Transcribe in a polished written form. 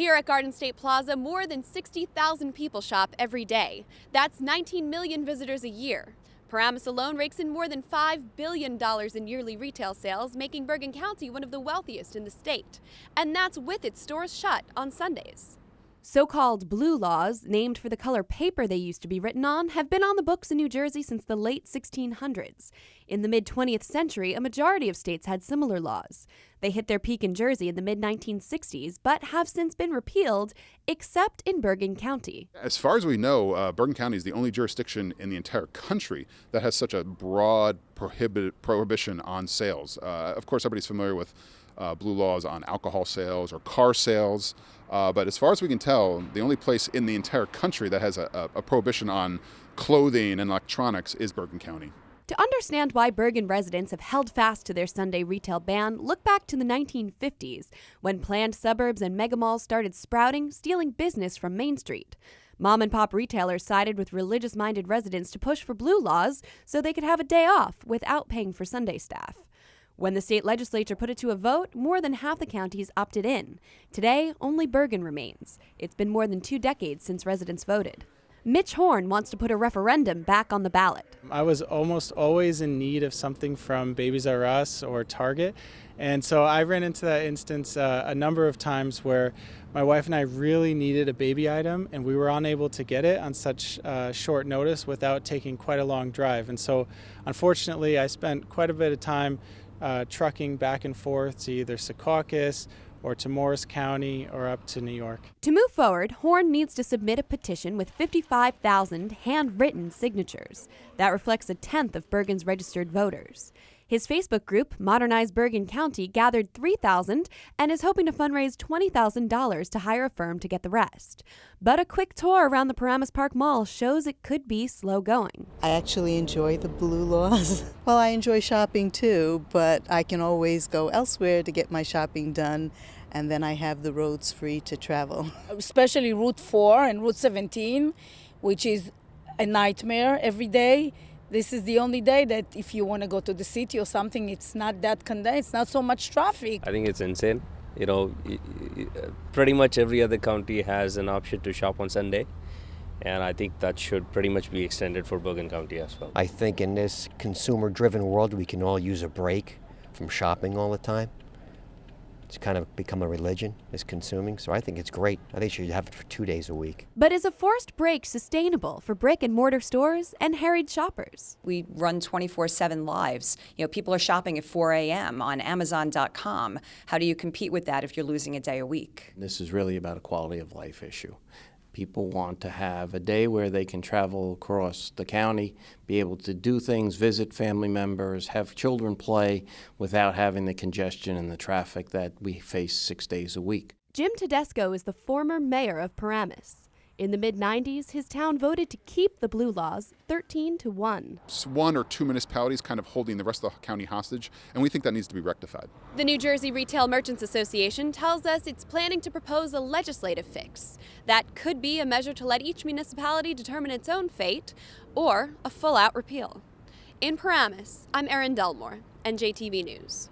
Here at Garden State Plaza, more than 60,000 people shop every day. That's 19 million visitors a year. Paramus alone rakes in more than $5 billion in yearly retail sales, making Bergen County one of the wealthiest in the state. And that's with its stores shut on Sundays. So-called blue laws, named for the color paper they used to be written on, have been on the books in New Jersey since the late 1600s. In the mid-20th century, a majority of states had similar laws. They hit their peak in Jersey in the mid-1960s, but have since been repealed, except in Bergen County. As far as we know, Bergen County is the only jurisdiction in the entire country that has such a broad prohibition on sales. Of course, everybody's familiar with blue laws on alcohol sales or car sales. But as far as we can tell, the only place in the entire country that has a prohibition on clothing and electronics is Bergen County. To understand why Bergen residents have held fast to their Sunday retail ban, look back to the 1950s, when planned suburbs and megamalls started sprouting, stealing business from Main Street. Mom-and-pop retailers sided with religious-minded residents to push for blue laws so they could have a day off without paying for Sunday staff. When the state legislature put it to a vote, more than half the counties opted in. Today, only Bergen remains. It's been more than 2 decades since residents voted. Mitch Horn wants to put a referendum back on the ballot. I was almost always in need of something from Babies R Us or Target, and so I ran into that instance a number of times where my wife and I really needed a baby item, and we were unable to get it on such short notice without taking quite a long drive. And so, unfortunately, I spent quite a bit of time trucking back and forth to either Secaucus or to Morris County or up to New York. To move forward, Horn needs to submit a petition with 55,000 handwritten signatures. That reflects a tenth of Bergen's registered voters. His Facebook group, Modernize Bergen County, gathered 3,000 and is hoping to fundraise $20,000 to hire a firm to get the rest. But a quick tour around the Paramus Park Mall shows it could be slow going. I actually enjoy the blue laws. Well, I enjoy shopping too, but I can always go elsewhere to get my shopping done, and then I have the roads free to travel. Especially Route 4 and Route 17, which is a nightmare every day. This is the only day that if you want to go to the city or something, it's not that condensed, not so much traffic. I think it's insane. You know, pretty much every other county has an option to shop on Sunday. And I think that should pretty much be extended for Bergen County as well. I think in this consumer-driven world, we can all use a break from shopping all the time. It's kind of become a religion, is consuming, so I think it's great. I think you should have it for 2 days a week. But is a forced break sustainable for brick-and-mortar stores and harried shoppers? We run 24/7 lives. You know, people are shopping at 4 a.m. on Amazon.com. How do you compete with that if you're losing a day a week? This is really about a quality of life issue. People want to have a day where they can travel across the county, be able to do things, visit family members, have children play without having the congestion and the traffic that we face 6 days a week. Jim Tedesco is the former mayor of Paramus. In the mid-90s, his town voted to keep the blue laws 13-1. It's 1 or 2 municipalities kind of holding the rest of the county hostage, and we think that needs to be rectified. The New Jersey Retail Merchants Association tells us it's planning to propose a legislative fix. That could be a measure to let each municipality determine its own fate, or a full-out repeal. In Paramus, I'm Erin Delmore, NJTV News.